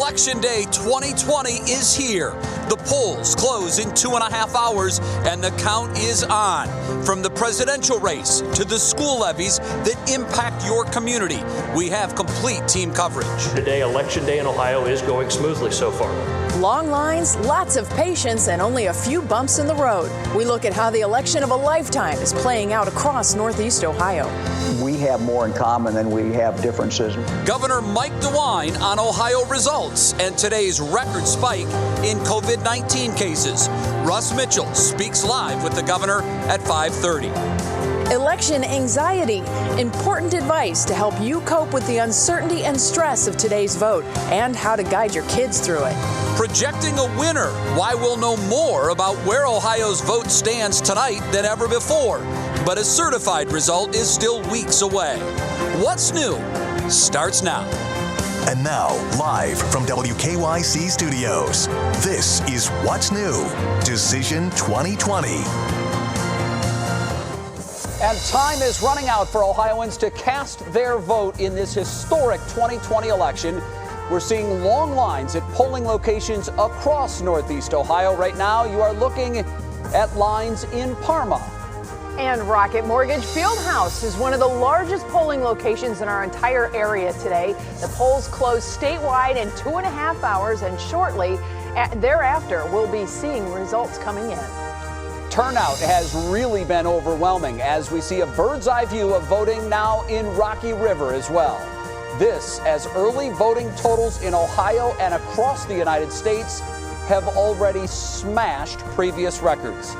Election Day 2020 is here. The polls close in 2.5 hours and the count is on. From the presidential race to the school levies that impact your community, we have complete team coverage. Today, Election Day in Ohio is going smoothly so far. Long lines, lots of patience, and only a few bumps in the road. We look at how the election of a lifetime is playing out across Northeast Ohio. We have more in common than we have differences. Governor Mike DeWine on Ohio results and today's record spike in COVID-19 cases. Russ Mitchell speaks live with the governor at 5:30. Election anxiety, important advice to help you cope with the uncertainty and stress of today's vote and how to guide your kids through it. Projecting a winner, why we'll know more about where Ohio's vote stands tonight than ever before. But a certified result is still weeks away. What's new starts now. And now, live from WKYC Studios, this is What's New, Decision 2020. And time is running out for Ohioans to cast their vote in this historic 2020 election. We're seeing long lines at polling locations across Northeast Ohio. Right now, you are looking at lines in Parma. And Rocket Mortgage Fieldhouse is one of the largest polling locations in our entire area today. The polls close statewide in 2.5 hours, and shortly thereafter, we'll be seeing results coming in. Turnout has really been overwhelming as we see a bird's eye view of voting now in Rocky River as well. This as early voting totals in Ohio and across the United States have already smashed previous records.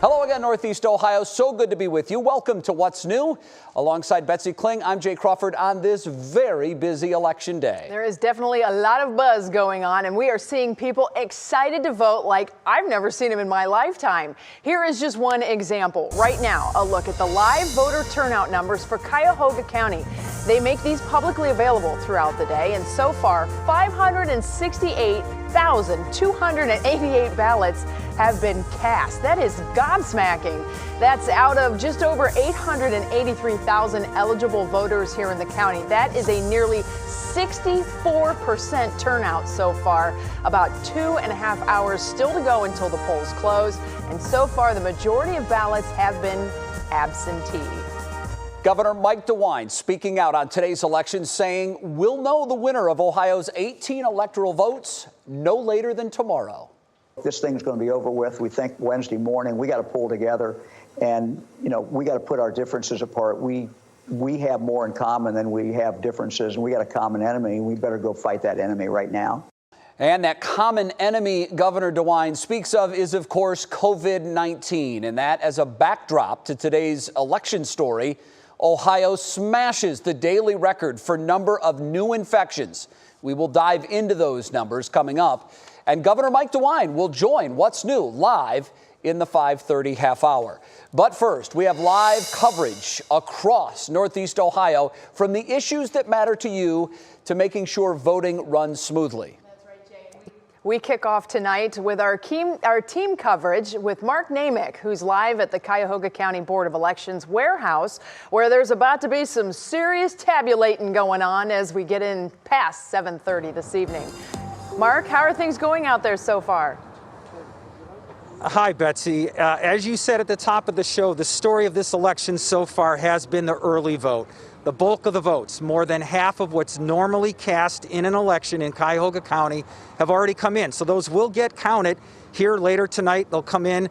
Hello again, Northeast Ohio. So good to be with you. Welcome to What's New. Alongside Betsy Kling, I'm Jay Crawford on this very busy election day. There is definitely a lot of buzz going on, and we are seeing people excited to vote like I've never seen them in my lifetime. Here is just one example. Right now, a look at the live voter turnout numbers for Cuyahoga County. They make these publicly available throughout the day, and so far, 568,288 ballots have been cast. That is gobsmacking. That's out of just over 883,000 eligible voters here in the county. That is a nearly 64% turnout so far. About 2.5 hours still to go until the polls close. And so far, the majority of ballots have been absentee. Governor Mike DeWine speaking out on today's election, saying we'll know the winner of Ohio's 18 electoral votes no later than tomorrow. This thing's going to be over with, we think, Wednesday morning. We got to pull together and, we got to put our differences apart. We have more in common than we have differences, and we got a common enemy. We better go fight that enemy right now. And that common enemy Governor DeWine speaks of is, of course, COVID-19. And that as a backdrop to today's election story, Ohio smashes the daily record for number of new infections. We will dive into those numbers coming up. And Governor Mike DeWine will join What's New live in the 5:30 half hour. But first, we have live coverage across Northeast Ohio from the issues that matter to you to making sure voting runs smoothly. We kick off tonight with our team coverage with Mark Namick, who's live at the Cuyahoga County Board of Elections warehouse, where there's about to be some serious tabulating going on as we get in past 7:30 this evening. Mark, how are things going out there so far? Hi, Betsy. As you said at the top of the show, the story of this election so far has been the early vote. The bulk of the votes, more than half of what's normally cast in an election in Cuyahoga County, have already come in. So those will get counted here later tonight. They'll come in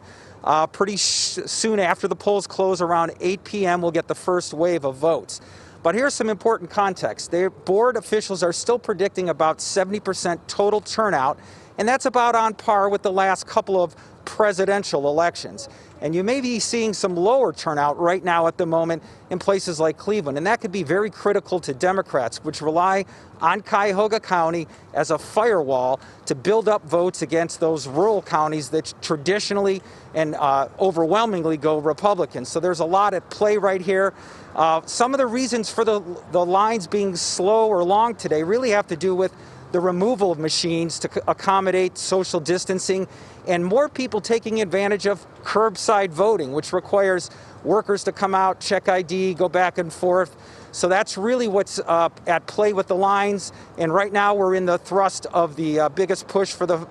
pretty soon after the polls close. Around 8 p.m. we'll get the first wave of votes. But here's some important context. The board officials are still predicting about 70% total turnout, and that's about on par with the last couple of presidential elections. And you may be seeing some lower turnout right now at the moment in places like Cleveland. And that could be very critical to Democrats, which rely on Cuyahoga County as a firewall to build up votes against those rural counties that traditionally and overwhelmingly go Republican. So there's a lot at play right here. Some of the reasons for the lines being slow or long today really have to do with the removal of machines to accommodate social distancing and more people taking advantage of curbside voting, which requires workers to come out, check ID, go back and forth. So that's really what's at play with the lines. And right now we're in the thrust of the biggest push for the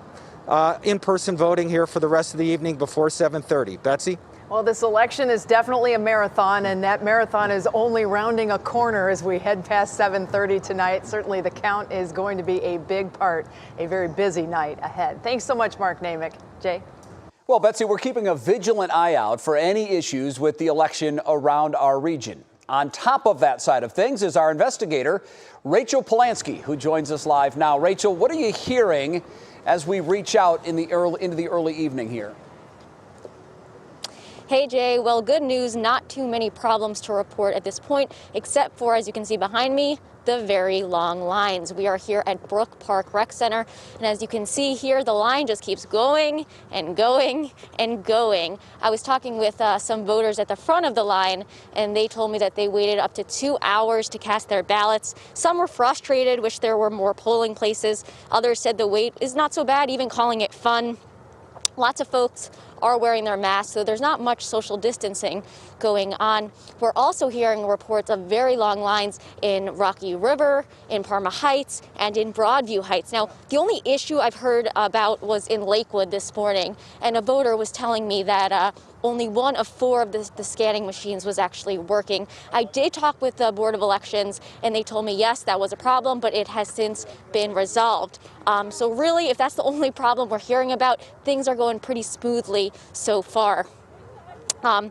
in-person voting here for the rest of the evening before 7:30. Betsy? Well, this election is definitely a marathon, and that marathon is only rounding a corner as we head past 7:30 tonight. Certainly the count is going to be a big part, a very busy night ahead. Thanks so much, Mark Namick. Jay? Well, Betsy, we're keeping a vigilant eye out for any issues with the election around our region. On top of that side of things is our investigator, Rachel Polanski, who joins us live now. Rachel, what are you hearing as we reach out into the early evening here? Hey, Jay. Well, good news, not too many problems to report at this point, except for, as you can see behind me, the very long lines. We are here at Brook Park Rec Center, and as you can see here, the line just keeps going and going and going. I was talking with some voters at the front of the line, and they told me that they waited up to 2 hours to cast their ballots. Some were frustrated, wish there were more polling places. Others said the wait is not so bad, even calling it fun. Lots of folks are wearing their masks, so there's not much social distancing going on. We're also hearing reports of very long lines in Rocky River, in Parma Heights, and in Broadview Heights. Now, the only issue I've heard about was in Lakewood this morning, and a voter was telling me that only one of 4 of the scanning machines was actually working. I did talk with the Board of Elections, and they told me, yes, that was a problem, but it has since been resolved. So really, if that's the only problem we're hearing about, things are going pretty smoothly so far. I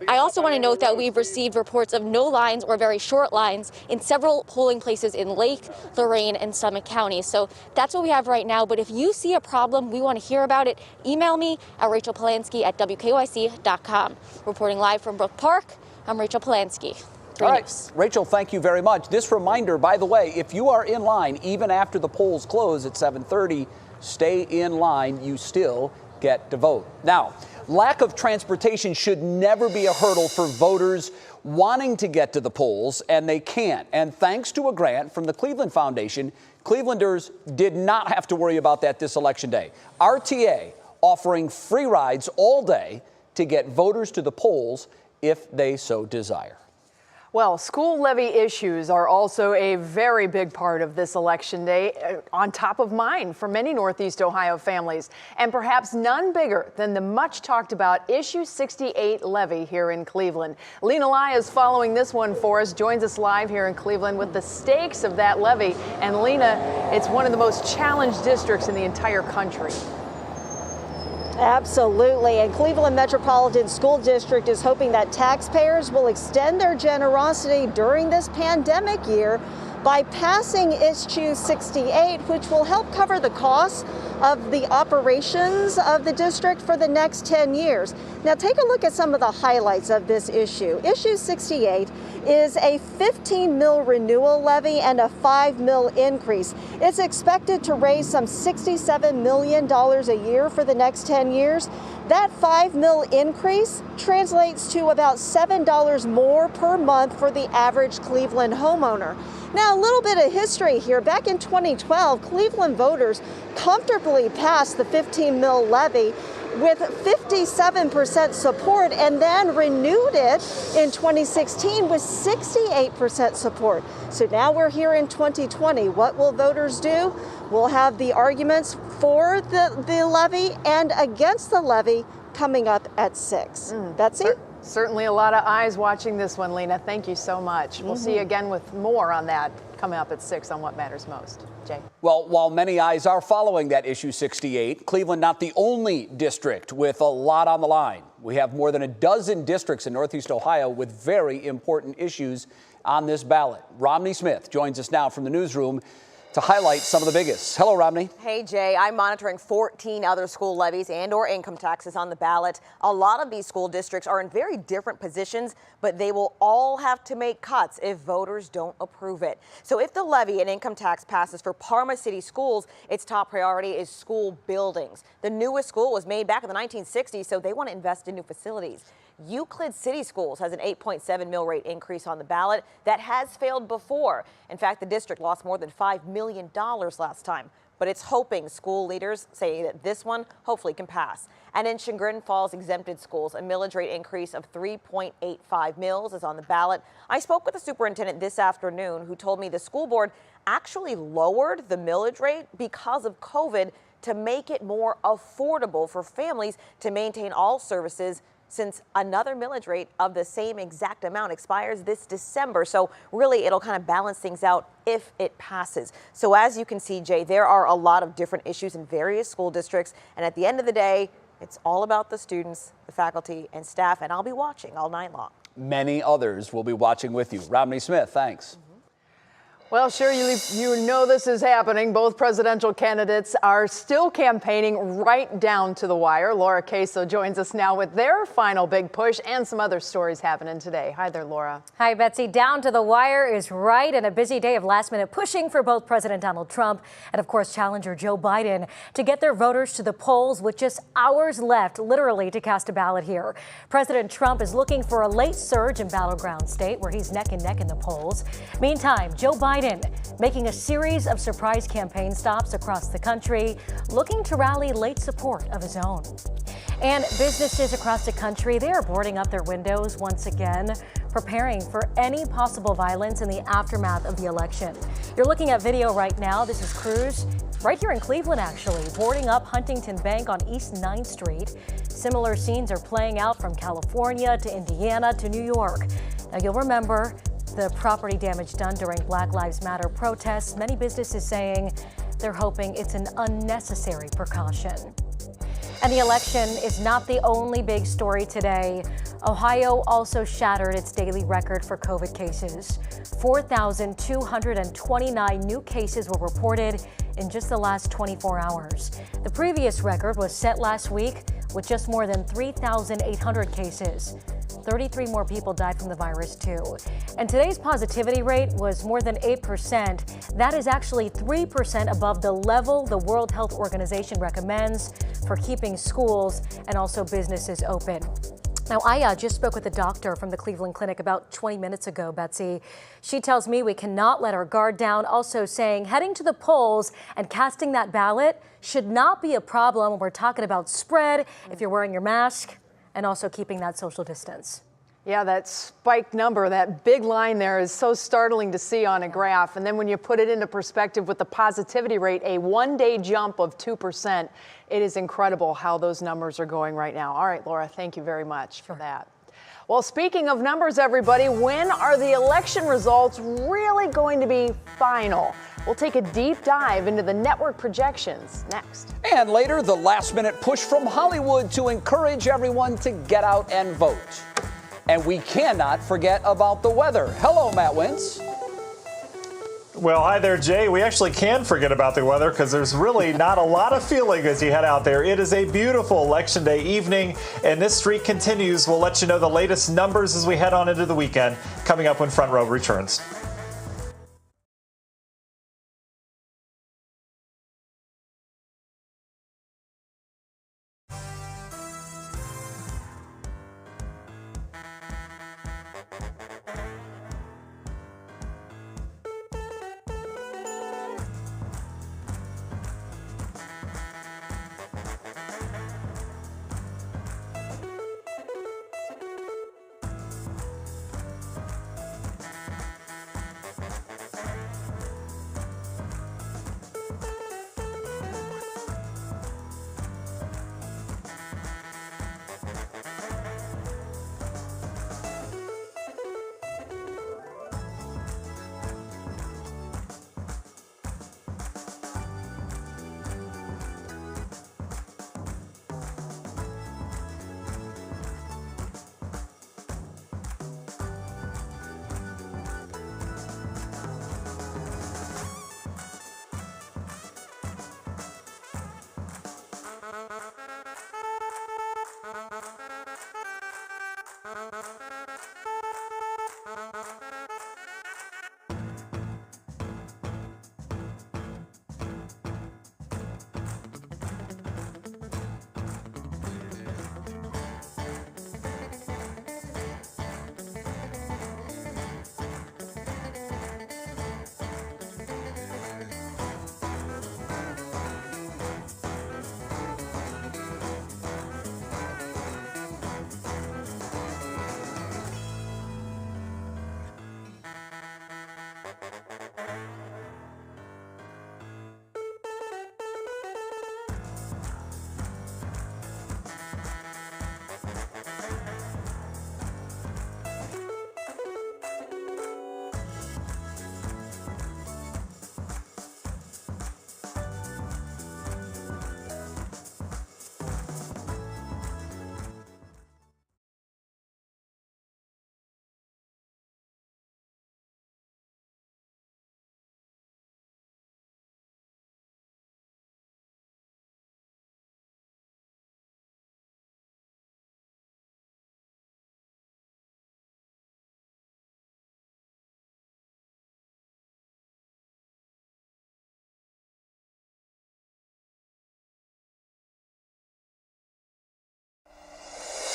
also want to note that we've received reports of no lines or very short lines in several polling places in Lake, Lorain, and Summit counties. So that's what we have right now. But if you see a problem, we want to hear about it. Email me at rachelpolanski@wkyc.com. Reporting live from Brook Park, I'm Rachel Polanski. 3 All right, News. Rachel, thank you very much. This reminder, by the way, if you are in line, even after the polls close at 7:30, stay in line. You still get to vote. Now, lack of transportation should never be a hurdle for voters wanting to get to the polls, and they can. And thanks to a grant from the Cleveland Foundation, Clevelanders did not have to worry about that this election day. RTA offering free rides all day to get voters to the polls if they so desire. Well, school levy issues are also a very big part of this election day, on top of mind for many Northeast Ohio families, and perhaps none bigger than the much talked about Issue 68 levy here in Cleveland. Lena Lai is following this one for us, joins us live here in Cleveland with the stakes of that levy. And Lena, it's one of the most challenged districts in the entire country. Absolutely. And Cleveland Metropolitan School District is hoping that taxpayers will extend their generosity during this pandemic year by passing Issue 68, which will help cover the costs of the operations of the district for the next 10 years. Now take a look at some of the highlights of this issue. Issue 68 is a 15 mil renewal levy and a 5 mil increase. It's expected to raise some $67 million a year for the next 10 years. That 5 mil increase translates to about $7 more per month for the average Cleveland homeowner. Now, a little bit of history here. Back in 2012, Cleveland voters comfortably passed the 15 mil levy with 57% support, and then renewed it in 2016 with 68% support. So now we're here in 2020. What will voters do? We'll have the arguments for the levy and against the levy coming up at 6. Betsy? Certainly a lot of eyes watching this one, Lena. Thank you so much. We'll see you again with more on that coming up at 6 on What Matters Most. Jay? Well, while many eyes are following that Issue 68, Cleveland not the only district with a lot on the line. We have more than a dozen districts in Northeast Ohio with very important issues on this ballot. Romney Smith joins us now from the newsroom to highlight some of the biggest. Hello, Romney. Hey, Jay. I'm monitoring 14 other school levies and/or income taxes on the ballot. A lot of these school districts are in very different positions, but they will all have to make cuts if voters don't approve it. So if the levy and income tax passes for Parma City schools, its top priority is school buildings. The newest school was made back in the 1960s, so they want to invest in new facilities. Euclid City Schools has an 8.7 mill rate increase on the ballot that has failed before. In fact, the district lost more than $5 million last time. But it's hoping school leaders say that this one hopefully can pass. And in Chagrin Falls exempted schools, a millage rate increase of 3.85 mills is on the ballot. I spoke with the superintendent this afternoon who told me the school board actually lowered the millage rate because of COVID to make it more affordable for families to maintain all services, since another millage rate of the same exact amount expires this December. So really, it'll kind of balance things out if it passes. So as you can see, Jay, there are a lot of different issues in various school districts. And at the end of the day, it's all about the students, the faculty, and staff. And I'll be watching all night long. Many others will be watching with you. Romney Smith, thanks. Well, sure, you know this is happening. Both presidential candidates are still campaigning right down to the wire. Laura Queso joins us now with their final big push and some other stories happening today. Hi there, Laura. Hi, Betsy. Down to the wire is right, and a busy day of last-minute pushing for both President Donald Trump and, of course, challenger Joe Biden to get their voters to the polls with just hours left, literally, to cast a ballot here. President Trump is looking for a late surge in battleground state where he's neck and neck in the polls. Meantime, Joe Biden making a series of surprise campaign stops across the country, looking to rally late support of his own. And businesses across the country, they are boarding up their windows once again, preparing for any possible violence in the aftermath of the election. You're looking at video right now. This is crews right here in Cleveland, actually, boarding up Huntington Bank on East 9th Street. Similar scenes are playing out from California to Indiana to New York. Now, you'll remember the property damage done during Black Lives Matter protests. Many businesses saying they're hoping it's an unnecessary precaution. And the election is not the only big story today. Ohio also shattered its daily record for COVID cases. 4,229 new cases were reported in just the last 24 hours. The previous record was set last week with just more than 3,800 cases. 33 more people died from the virus, too. And today's positivity rate was more than 8%. That is actually 3% above the level the World Health Organization recommends for keeping schools and also businesses open. Now, I just spoke with a doctor from the Cleveland Clinic about 20 minutes ago, Betsy. She tells me we cannot let our guard down, also saying heading to the polls and casting that ballot should not be a problem when we're talking about spread, if you're wearing your mask, and also keeping that social distance. Yeah, that spiked number, that big line there is so startling to see on a graph. And then when you put it into perspective with the positivity rate, a one-day jump of 2%, it is incredible how those numbers are going right now. All right, Laura, thank you very much for that. Well, speaking of numbers, everybody, when are the election results really going to be final? We'll take a deep dive into the network projections next. And later, the last-minute push from Hollywood to encourage everyone to get out and vote. And we cannot forget about the weather. Hello, Matt Wintz. Well, hi there, Jay. We actually can forget about the weather because there's really not a lot of feeling as you head out there. It is a beautiful Election Day evening, and this streak continues. We'll let you know the latest numbers as we head on into the weekend, coming up when Front Row returns.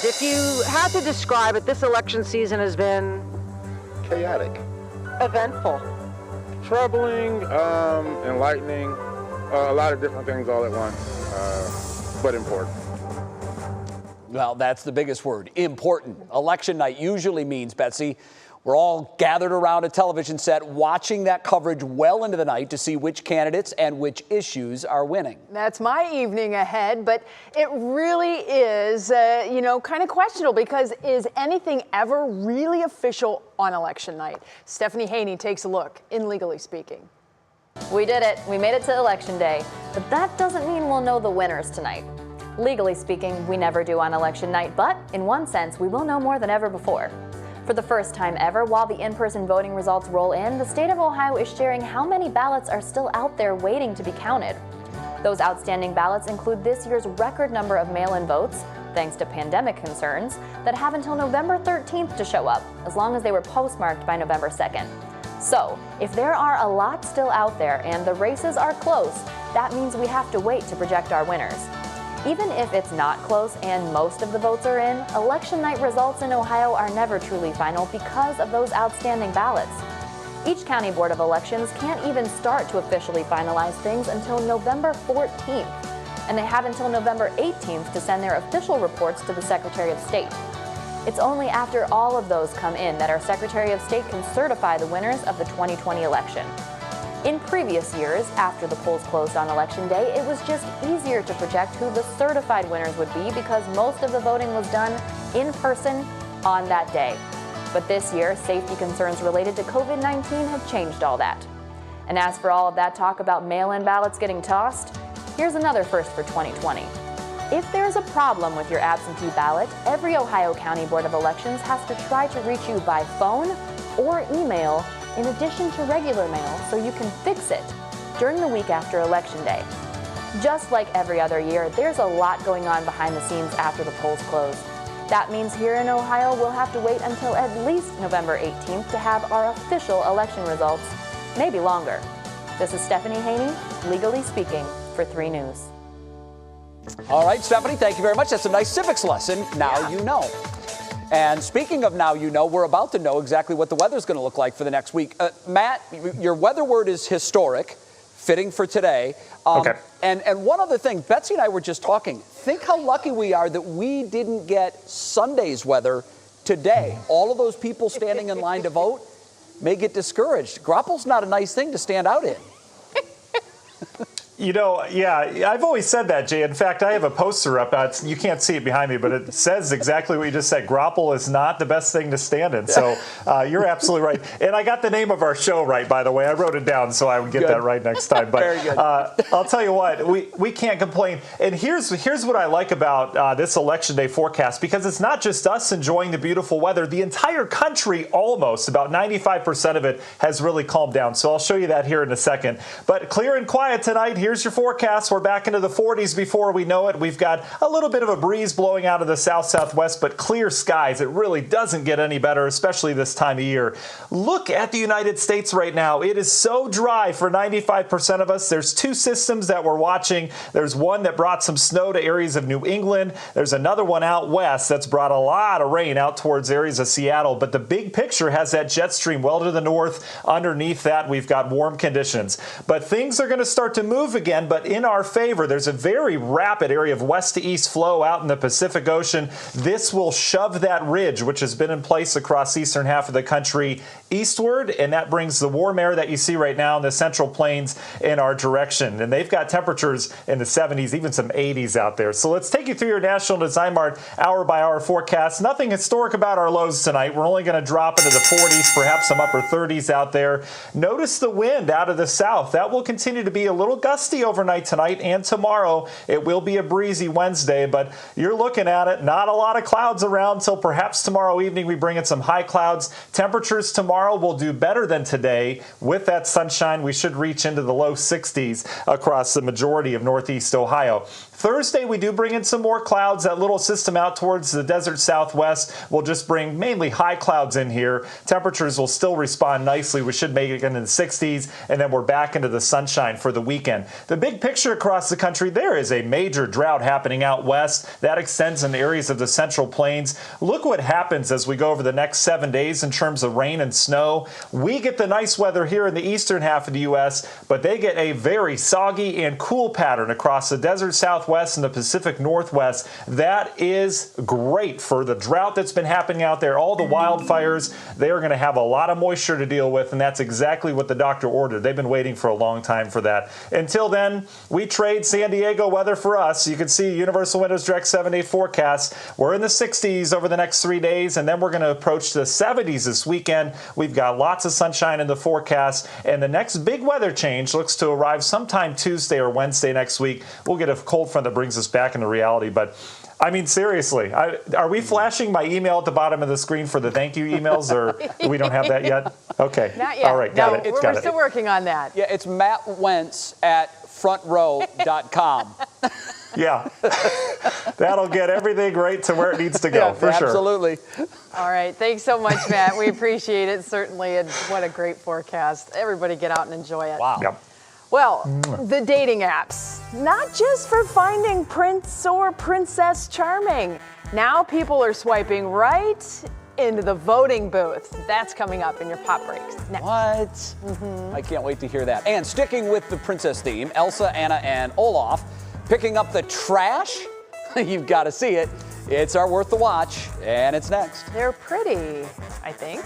If you had to describe it, this election season has been chaotic, eventful, troubling, enlightening, a lot of different things all at once, but important. Well, that's the biggest word, important. Election night usually means, Betsy, we're all gathered around a television set watching that coverage well into the night to see which candidates and which issues are winning. That's my evening ahead, but it really is, kind of questionable because is anything ever really official on election night? Stephanie Haney takes a look in Legally Speaking. We did it. We made it to Election Day. But that doesn't mean we'll know the winners tonight. Legally speaking, we never do on election night, but in one sense, we will know more than ever before. For the first time ever, while the in-person voting results roll in, the state of Ohio is sharing how many ballots are still out there waiting to be counted. Those outstanding ballots include this year's record number of mail-in votes, thanks to pandemic concerns, that have until November 13th to show up, as long as they were postmarked by November 2nd. So, if there are a lot still out there and the races are close, that means we have to wait to project our winners. Even if it's not close and most of the votes are in, election night results in Ohio are never truly final because of those outstanding ballots. Each county board of elections can't even start to officially finalize things until November 14th, and they have until November 18th to send their official reports to the Secretary of State. It's only after all of those come in that our Secretary of State can certify the winners of the 2020 election. In previous years, after the polls closed on Election Day, it was just easier to project who the certified winners would be because most of the voting was done in person on that day. But this year, safety concerns related to COVID-19 have changed all that. And as for all of that talk about mail-in ballots getting tossed, here's another first for 2020. If there's a problem with your absentee ballot, every Ohio County Board of Elections has to try to reach you by phone or email in addition to regular mail, so you can fix it during the week after Election Day. Just like every other year, there's a lot going on behind the scenes after the polls close. That means here in Ohio, we'll have to wait until at least November 18th to have our official election results, maybe longer. This is Stephanie Haney, Legally Speaking, for 3 News. All right, Stephanie, thank you very much. That's a nice civics lesson. Now you know. And speaking of now you know, we're about to know exactly what the weather's going to look like for the next week. Matt, your weather word is historic, fitting for today. Okay. And one other thing, Betsy and I were just talking. Think how lucky we are that we didn't get Sunday's weather today. All of those people standing in line to vote may get discouraged. Grapple's not a nice thing to stand out in. I've always said that, Jay. In fact, I have a poster up. You can't see it behind me, but it says exactly what you just said. Grapple is not the best thing to stand in. So you're absolutely right. And I got the name of our show right, by the way. I wrote it down so I would get that right next time. But Very good. I'll tell you what, we can't complain. And here's what I like about this Election Day forecast, because it's not just us enjoying the beautiful weather. The entire country, almost, about 95% of it, has really calmed down. So I'll show you that here in a second. But clear and quiet tonight. Here's your forecast. We're back into the 40s before we know it. We've got a little bit of a breeze blowing out of the south-southwest, but clear skies. It really doesn't get any better, especially this time of year. Look at the United States right now. It is so dry for 95% of us. There's 2 systems that we're watching. There's one that brought some snow to areas of New England. There's another one out west that's brought a lot of rain out towards areas of Seattle. But the big picture has that jet stream well to the north. Underneath that, we've got warm conditions. But things are going to start to move again, but in our favor. There's a very rapid area of west to east flow out in the Pacific Ocean. This will shove that ridge, which has been in place across the eastern half of the country, eastward, and that brings the warm air that you see right now in the Central Plains in our direction. And they've got temperatures in the 70s, even some 80s out there. So let's take you through your National Design Mart hour-by-hour forecast. Nothing historic about our lows tonight. We're only going to drop into the 40s, perhaps some upper 30s out there. Notice the wind out of the south. That will continue to be a little gusty overnight tonight and tomorrow. It will be a breezy Wednesday, but you're looking at it. Not a lot of clouds around till perhaps tomorrow evening we bring in some high clouds. Temperatures tomorrow will do better than today. With that sunshine, we should reach into the low 60s across the majority of northeast Ohio. Thursday, we do bring in some more clouds. That little system out towards the desert southwest will just bring mainly high clouds in here. Temperatures will still respond nicely. We should make it into the 60s, and then we're back into the sunshine for the weekend. The big picture across the country, there is a major drought happening out west that extends in areas of the Central Plains. Look what happens as we go over the next 7 days in terms of rain and snow. We get the nice weather here in the eastern half of the U.S., but they get a very soggy and cool pattern across the desert Southwest and the Pacific Northwest. That is great for the drought that's been happening out there. All the wildfires, they are going to have a lot of moisture to deal with, and that's exactly what the doctor ordered. They've been waiting for a long time for that. Until then, we trade San Diego weather for us. You can see Universal Windows Direct 7-day forecast. We're in the 60s over the next 3 days, and then we're going to approach the 70s this weekend. We've got lots of sunshine in the forecast, and the next big weather change looks to arrive sometime Tuesday or Wednesday next week. We'll get a cold front that brings us back into reality, but I mean, seriously, are we flashing my email at the bottom of the screen for the thank you emails, or we don't have that yet? Okay. Not yet. All right, got it. We're still working on that. Yeah, it's Matt Wentz at frontrow.com. Yeah. That'll get everything right to where it needs to go, for sure. Absolutely. All right. Thanks so much, Matt. We appreciate it, certainly, and what a great forecast. Everybody get out and enjoy it. Wow. Yep. Well, the dating apps, not just for finding Prince or Princess Charming. Now people are swiping right into the voting booth. That's coming up in your Pop Breaks next. What? I can't wait to hear that. And sticking with the princess theme, Elsa, Anna, and Olaf picking up the trash. You've got to see it. It's our Worth the Watch, and it's next. They're pretty, I think.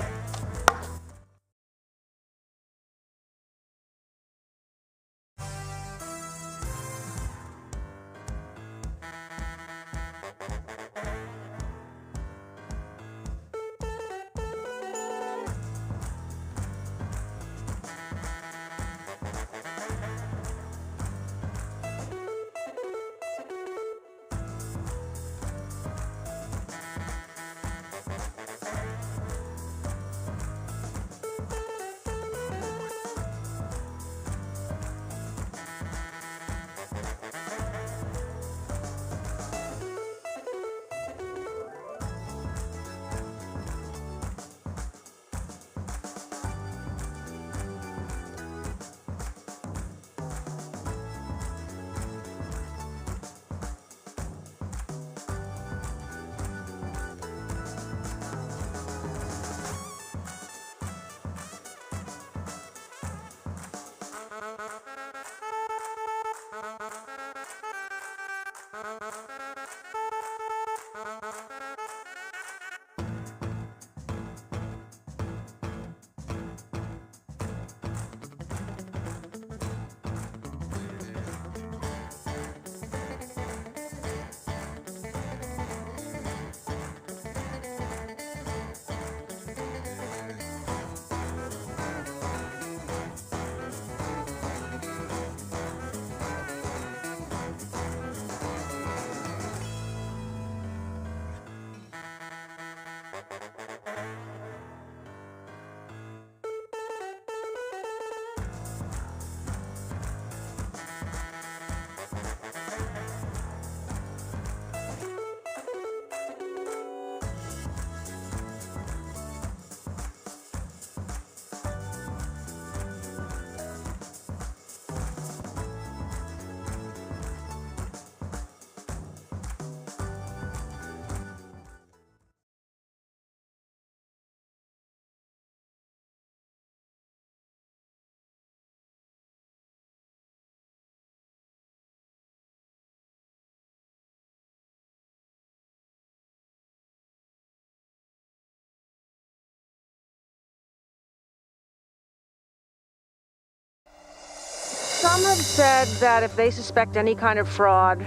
Some have said that if they suspect any kind of fraud,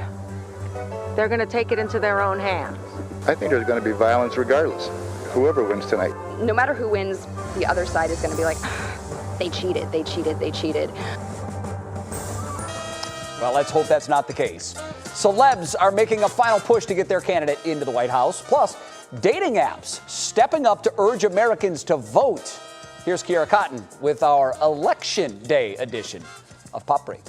they're going to take it into their own hands. I think there's going to be violence regardless, whoever wins tonight. No matter who wins, the other side is going to be like, they cheated, they cheated, they cheated. Well, let's hope that's not the case. Celebs are making a final push to get their candidate into the White House. Plus, dating apps stepping up to urge Americans to vote. Here's Kiara Cotton with our Election Day edition of Pop Break.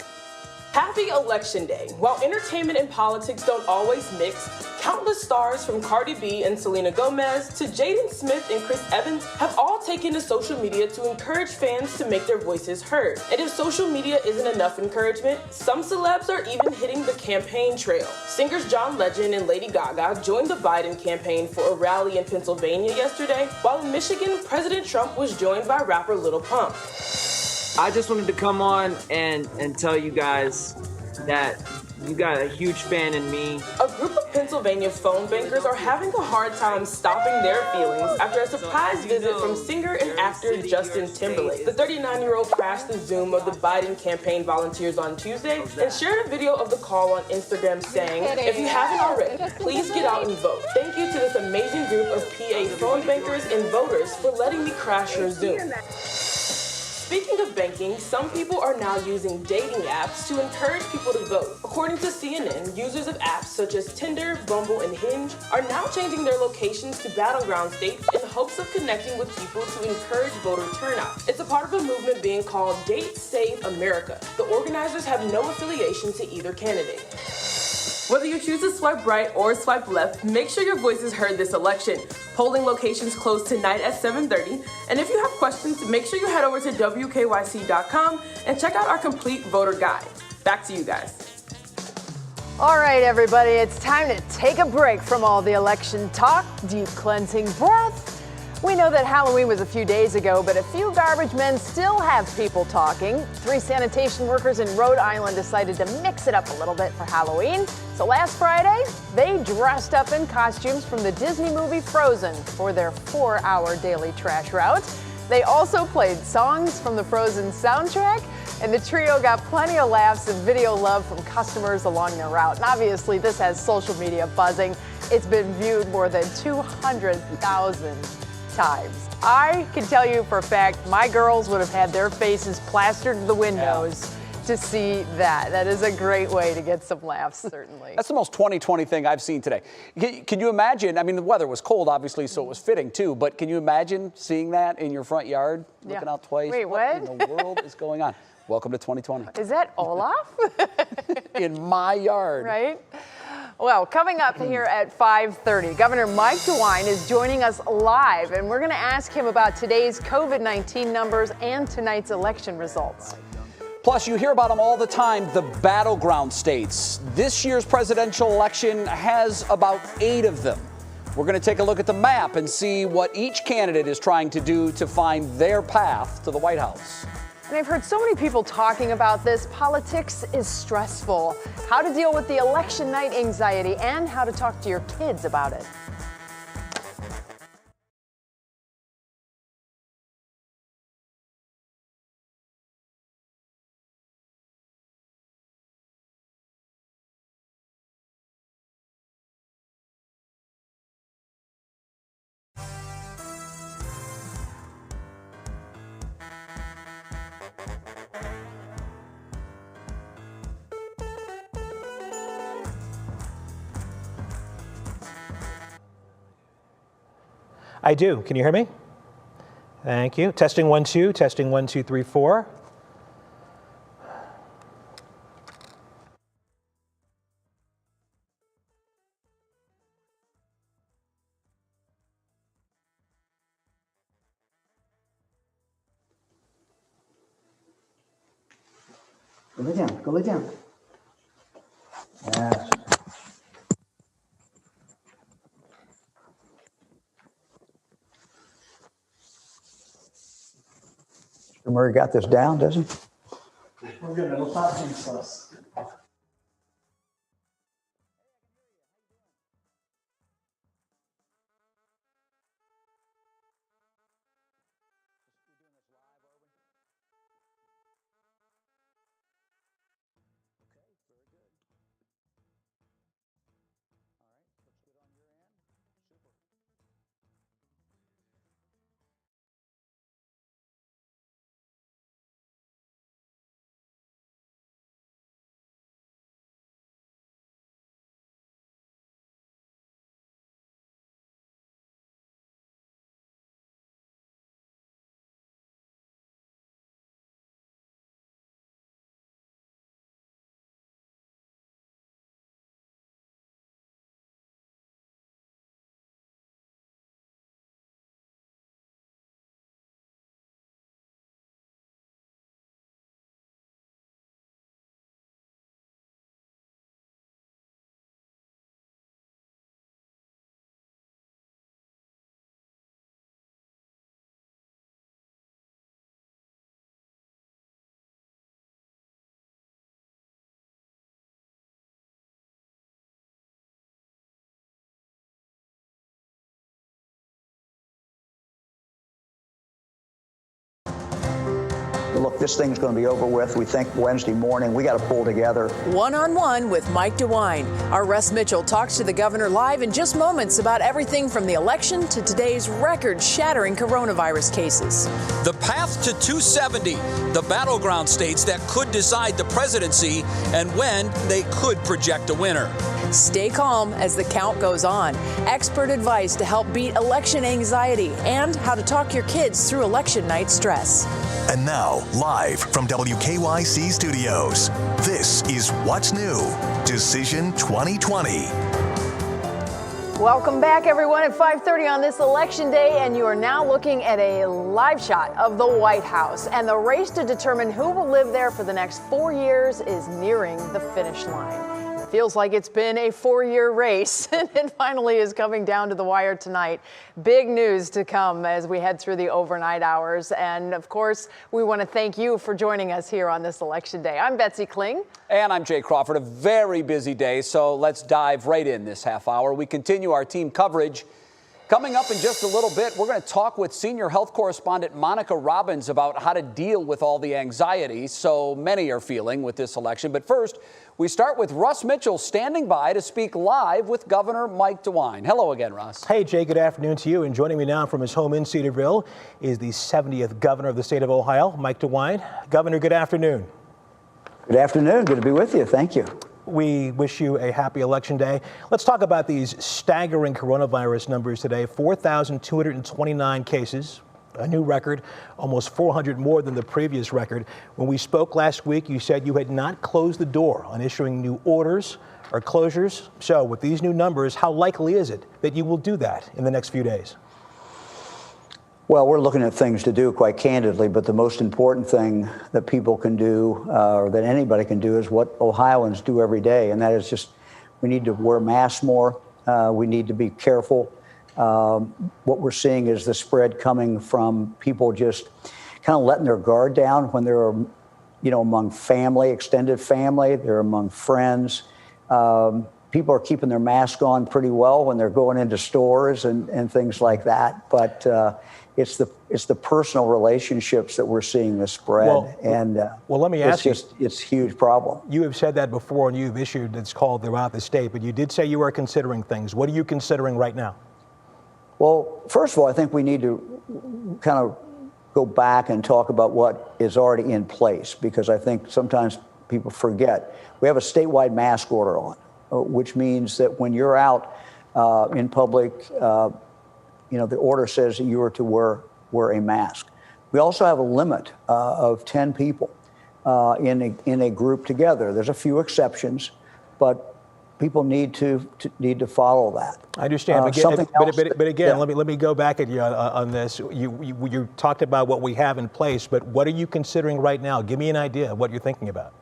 Happy Election Day. While entertainment and politics don't always mix, countless stars from Cardi B and Selena Gomez to Jaden Smith and Chris Evans have all taken to social media to encourage fans to make their voices heard. And if social media isn't enough encouragement, some celebs are even hitting the campaign trail. Singers John Legend and Lady Gaga joined the Biden campaign for a rally in Pennsylvania yesterday, while in Michigan, President Trump was joined by rapper Lil Pump. I just wanted to come on and tell you guys that you got a huge fan in me. A group of Pennsylvania phone bankers are having a hard time stopping their feelings after a surprise visit from singer and actor Justin Timberlake. The 39-year-old crashed the Zoom of the Biden campaign volunteers on Tuesday and shared a video of the call on Instagram saying, "If you haven't already, please get out and vote. Thank you to this amazing group of PA phone bankers and voters for letting me crash your Zoom." Speaking of banking, some people are now using dating apps to encourage people to vote. According to CNN, users of apps such as Tinder, Bumble, and Hinge are now changing their locations to battleground states in the hopes of connecting with people to encourage voter turnout. It's a part of a movement being called Date Save America. The organizers have no affiliation to either candidate. Whether you choose to swipe right or swipe left, make sure your voice is heard this election. Polling locations close tonight at 7:30. And if you have questions, make sure you head over to WKYC.com and check out our complete voter guide. Back to you guys. All right, everybody, it's time to take a break from all the election talk, deep cleansing breath. We know that Halloween was a few days ago, but a few garbage men still have people talking. 3 sanitation workers in Rhode Island decided to mix it up a little bit for Halloween. So last Friday, they dressed up in costumes from the Disney movie Frozen for their 4-hour daily trash route. They also played songs from the Frozen soundtrack, and the trio got plenty of laughs and video love from customers along their route. And obviously, this has social media buzzing. It's been viewed more than 200,000 times. I can tell you for a fact, my girls would have had their faces plastered to the windows to see that. That is a great way to get some laughs, certainly. That's the most 2020 thing I've seen today. Can you imagine? I mean, the weather was cold, obviously, so it was fitting too, but can you imagine seeing that in your front yard, looking out twice? Wait, what? In the world is going on? Welcome to 2020. Is that Olaf? In my yard. Right? Well, coming up here at 5:30, Governor Mike DeWine is joining us live, and we're going to ask him about today's COVID-19 numbers and tonight's election results. Plus, you hear about them all the time, the battleground states. This year's presidential election has about 8 of them. We're going to take a look at the map and see what each candidate is trying to do to find their path to the White House. And I've heard so many people talking about this. Politics is stressful. How to deal with the election night anxiety and how to talk to your kids about it. I do. Can you hear me? Thank you. Testing 1 2, testing 1 2 3 4. Go lay down. Go lay down. Yes. Mr. Murray got this down, does he? We're good. It'll pop things us. this thing's going to be over with. We think Wednesday morning. We got to pull together. One-on-one with Mike DeWine. Our Russ Mitchell talks to the governor live in just moments about everything from the election to today's record-shattering coronavirus cases. The path to 270, the battleground states that could decide the presidency and when they could project a winner. Stay calm as the count goes on. Expert advice to help beat election anxiety and how to talk your kids through election night stress. And now, live from WKYC Studios, this is What's New, Decision 2020. Welcome back, everyone, at 5:30 on this election day, and you are now looking at a live shot of the White House. And the race to determine who will live there for the next 4 years is nearing the finish line. Feels like it's been a 4-year race, and it finally is coming down to the wire tonight. Big news to come as we head through the overnight hours. And of course, we want to thank you for joining us here on this election day. I'm Betsy Kling. And I'm Jay Crawford. A very busy day, so let's dive right in this half hour. We continue our team coverage. Coming up in just a little bit, we're going to talk with senior health correspondent Monica Robbins about how to deal with all the anxiety so many are feeling with this election. But first, we start with Russ Mitchell standing by to speak live with Governor Mike DeWine. Hello again, Russ. Hey, Jay, good afternoon to you. And joining me now from his home in Cedarville is the 70th governor of the state of Ohio, Mike DeWine. Governor, good afternoon. Good afternoon. Good to be with you. Thank you. We wish you a happy election day. Let's talk about these staggering coronavirus numbers today. 4,229 cases, a new record, almost 400 more than the previous record. When we spoke last week, you said you had not closed the door on issuing new orders or closures. So with these new numbers, how likely is it that you will do that in the next few days? Well, we're looking at things to do, quite candidly, but the most important thing that people can do, or that anybody can do, is what Ohioans do every day, and that is just we need to wear masks more. We need to be careful. What we're seeing is the spread coming from people just kind of letting their guard down when they're, among family, extended family, they're among friends. People are keeping their mask on pretty well when they're going into stores and things like that, but it's the personal relationships that we're seeing the spread, well, let me ask you. It's a huge problem. You have said that before, and you've issued it's called throughout the state, but you did say you are considering things. What are you considering right now? Well, first of all, I think we need to kind of go back and talk about what is already in place, because I think sometimes people forget. We have a statewide mask order on, which means that when you're out in public, the order says that you are to wear a mask. We also have a limit of 10 people in a group together. There's a few exceptions, but people need to follow that. I understand, but again, let me go back at you on this. You talked about what we have in place, but what are you considering right now? Give me an idea of what you're thinking about.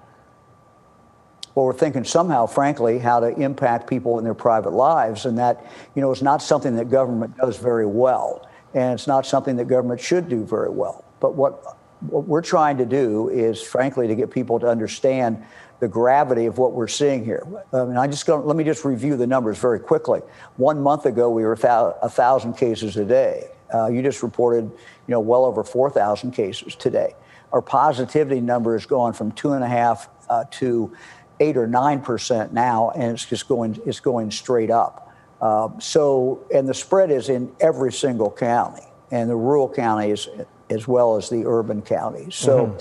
Well, we're thinking somehow, frankly, how to impact people in their private lives, and that, is not something that government does very well, and it's not something that government should do very well. But what we're trying to do is, frankly, to get people to understand the gravity of what we're seeing here. Let me just review the numbers very quickly. 1 month ago, we were 1,000 cases a day. You just reported, well over 4,000 cases today. Our positivity number has gone from 2.5 to 8 or 9% now, and it's going straight up. And the spread is in every single county, and the rural counties as well as the urban counties. So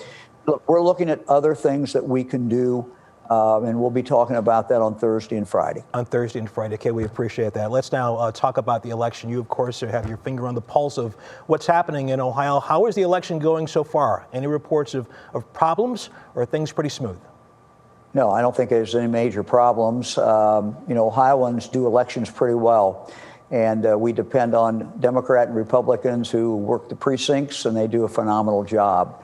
look, we're looking at other things that we can do, and we'll be talking about that on Thursday and Friday. On Thursday and Friday. Okay, we appreciate that. Let's now talk about the election. You, of course, have your finger on the pulse of what's happening in Ohio. How is the election going so far? Any reports of problems, or are things pretty smooth? No, I don't think there's any major problems. Ohioans do elections pretty well, and we depend on Democrat and Republicans who work the precincts, and they do a phenomenal job.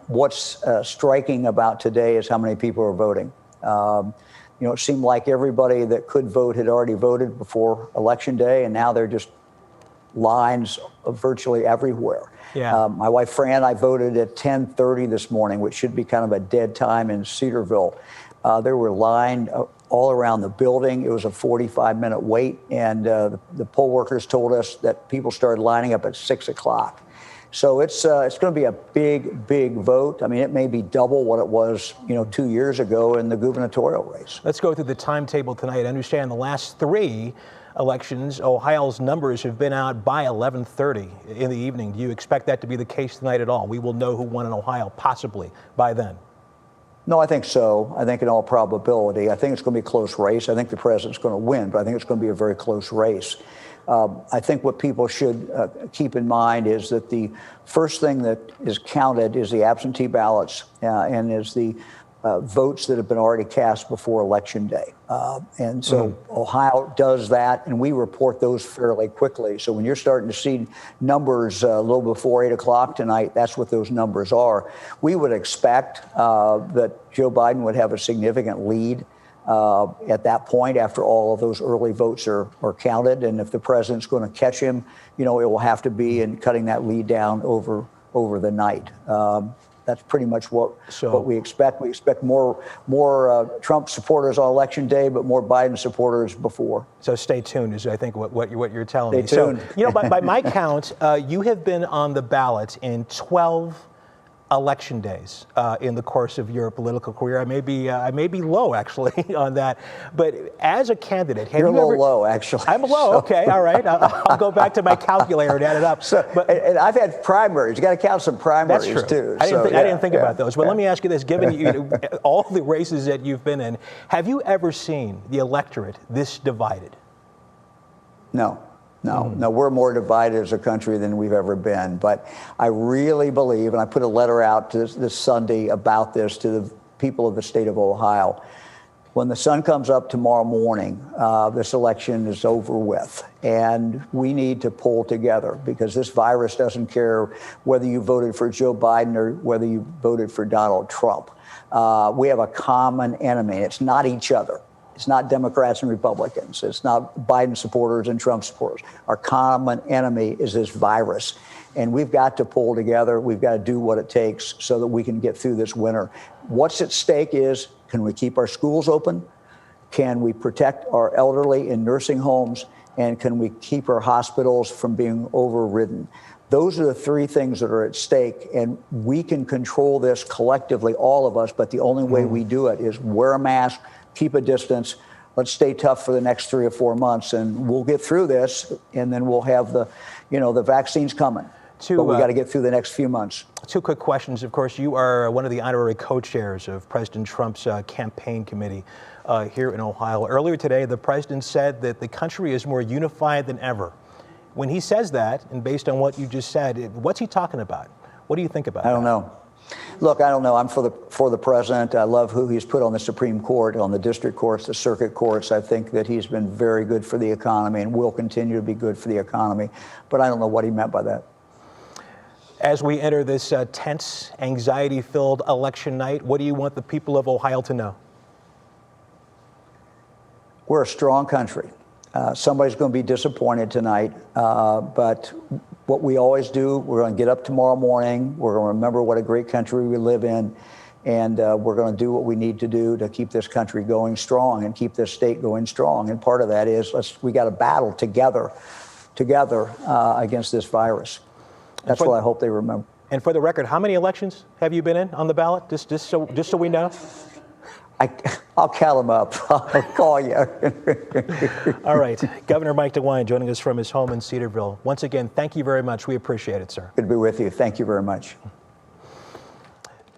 What's striking about today is how many people are voting. It seemed like everybody that could vote had already voted before Election Day, and now they're just lines virtually everywhere. Yeah. My wife Fran, I voted at 10:30 this morning, which should be kind of a dead time in Cedarville. There were lines all around the building. It was a 45-minute wait, and the poll workers told us that people started lining up at 6 o'clock. So it's going to be a big vote. I mean, it may be double what it was, 2 years ago in the gubernatorial race. Let's go through the timetable tonight. I understand the last 3 elections, Ohio's numbers have been out by 11:30 in the evening. Do you expect that to be the case tonight at all? We will know who won in Ohio possibly by then. No, I think so. I think in all probability. I think it's going to be a close race. I think the president's going to win, but I think it's going to be a very close race. I think what people should keep in mind is that the first thing that is counted is the absentee ballots and is the votes that have been already cast before Election Day. And so Ohio does that, and we report those fairly quickly. So when you're starting to see numbers a little before 8 o'clock tonight, that's what those numbers are. We would expect that Joe Biden would have a significant lead at that point after all of those early votes are counted. And if the president's going to catch him, it will have to be in cutting that lead down over the night. That's pretty much what we expect. We expect more Trump supporters on Election Day, but more Biden supporters before. So stay tuned is, I think, what you're telling me. Stay tuned. So, by my count, you have been on the ballot in 12 election days in the course of your political career. I may be low actually on that, but as a candidate, you're a little low actually. I'm low. Okay, all right. I'll go back to my calculator and add it up. And I've had primaries. You got to count some primaries that's true. too. I didn't think about those. But let me ask you this: given all the races that you've been in, have you ever seen the electorate this divided? No. No, we're more divided as a country than we've ever been. But I really believe, and I put a letter out this Sunday about this to the people of the state of Ohio. When the sun comes up tomorrow morning, this election is over with. And we need to pull together because this virus doesn't care whether you voted for Joe Biden or whether you voted for Donald Trump. We have a common enemy. It's not each other. It's not Democrats and Republicans. It's not Biden supporters and Trump supporters. Our common enemy is this virus. And we've got to pull together. We've got to do what it takes so that we can get through this winter. What's at stake is, can we keep our schools open? Can we protect our elderly in nursing homes? And can we keep our hospitals from being overridden? Those are the 3 things that are at stake. And we can control this collectively, all of us. But the only way we do it is wear a mask, keep a distance. Let's stay tough for the next 3 or 4 months, and we'll get through this. And then we'll have the vaccines coming. But we got to get through the next few months. 2 quick questions. Of course, you are one of the honorary co-chairs of President Trump's campaign committee here in Ohio. Earlier today, the president said that the country is more unified than ever. When he says that, and based on what you just said, what's he talking about? What do you think about that? I don't know. Look, I don't know. I'm for the president. I love who he's put on the Supreme Court, on the district courts, the circuit courts. I think that he's been very good for the economy and will continue to be good for the economy. But I don't know what he meant by that. As we enter this tense, anxiety-filled election night, what do you want the people of Ohio to know? We're a strong country. Somebody's going to be disappointed tonight, but what we always do, we're going to get up tomorrow morning, we're going to remember what a great country we live in, and we're going to do what we need to do to keep this country going strong and keep this state going strong. And part of that is we got to battle together against this virus. That's what I hope they remember. And for the record, how many elections have you been in on the ballot? Just so we know. I'll count them up. I'll call you. All right. Governor Mike DeWine joining us from his home in Cedarville. Once again, thank you very much. We appreciate it, sir. Good to be with you. Thank you very much.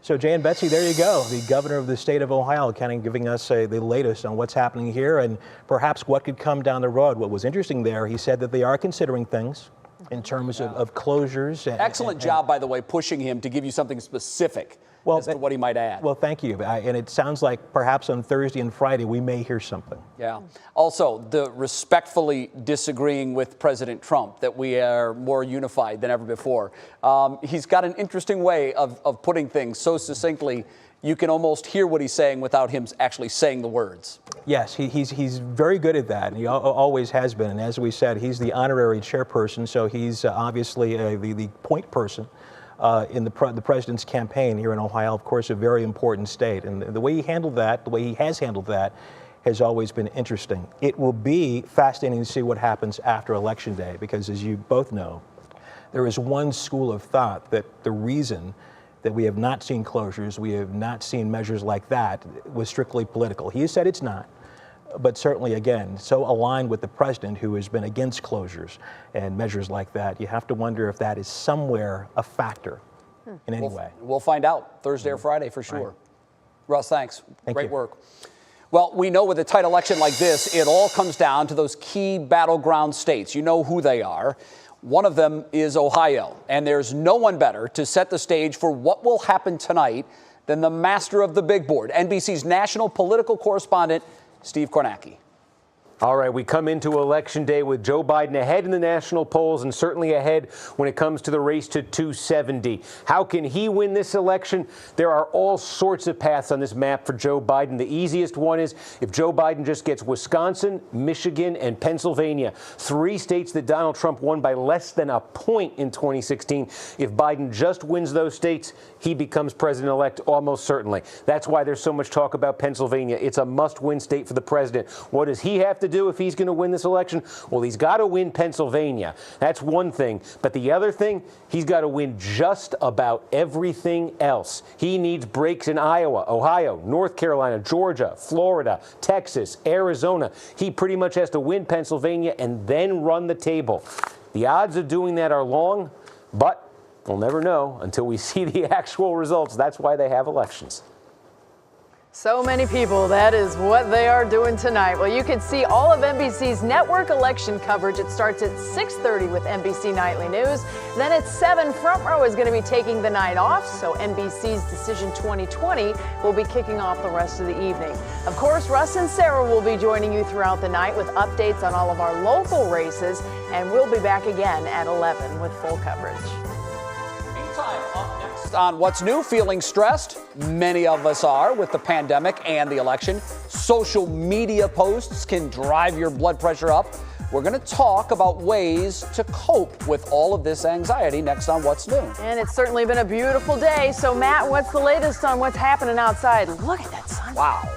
So, Jay and Betsy, there you go. The governor of the state of Ohio kind of giving us the latest on what's happening here and perhaps what could come down the road. What was interesting there, he said that they are considering things in terms of closures. Excellent job, by the way, pushing him to give you something specific. As to what he might add. Well, thank you. And it sounds like perhaps on Thursday and Friday we may hear something. Yeah. Also, the respectfully disagreeing with President Trump that we are more unified than ever before. He's got an interesting way of putting things so succinctly you can almost hear what he's saying without him actually saying the words. Yes, he's very good at that. He always has been. And as we said, he's the honorary chairperson, so he's obviously the point person in the president's campaign here in Ohio. Of course, a very important state. And the way he handled that, the way he has handled that, has always been interesting. It will be fascinating to see what happens after Election Day, because as you both know, There is one school of thought that the reason that we have not seen closures, we have not seen measures like that, was strictly political. He has said it's not, but certainly, again, so aligned with the president, who has been against closures and measures like that. You have to wonder if that is somewhere a factor in any way. We'll find out Thursday or Friday for sure. Right. Russ, thanks. Thank Great you. work. Well, we know with a tight election like this, it all comes down to those key battleground states. You know who they are. One of them is Ohio, and there's no one better to set the stage for what will happen tonight than the master of the big board, NBC's national political correspondent, Steve Kornacki. All right, we come into Election Day with Joe Biden ahead in the national polls and certainly ahead when it comes to the race to 270. How can he win this election? There are all sorts of paths on this map for Joe Biden. The easiest one is if Joe Biden just gets Wisconsin, Michigan, and Pennsylvania, 3 states that Donald Trump won by less than a point in 2016. If Biden just wins those states, he becomes president-elect almost certainly. That's why there's so much talk about Pennsylvania. It's a must-win state for the president. What does he have to do if he's going to win this election? Well, he's got to win Pennsylvania. That's one thing. But the other thing, he's got to win just about everything else. He needs breaks in Iowa, Ohio, North Carolina, Georgia, Florida, Texas, Arizona. He pretty much has to win Pennsylvania and then run the table. The odds of doing that are long, but we'll never know until we see the actual results. That's why they have elections. So many people, that is what they are doing tonight. Well, you can see all of NBC's network election coverage. It starts at 6:30 with NBC Nightly News. Then at 7, Front Row is going to be taking the night off, so NBC's Decision 2020 will be kicking off the rest of the evening. Of course, Russ and Sarah will be joining you throughout the night with updates on all of our local races, and we'll be back again at 11 with full coverage. Up next on What's New, feeling stressed? Many of us are with the pandemic and the election. Social media posts can drive your blood pressure up. We're going to talk about ways to cope with all of this anxiety next on What's New. And it's certainly been a beautiful day. So, Matt, what's the latest on what's happening outside? Look at that sun. Wow.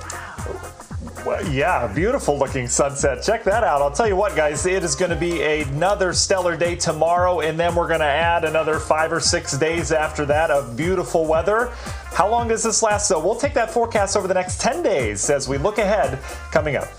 Well, yeah, beautiful looking sunset. Check that out. I'll tell you what, guys, it is going to be another stellar day tomorrow, and then we're going to add another 5 or 6 days after that of beautiful weather. How long does this last? So we'll take that forecast over the next 10 days as we look ahead coming up.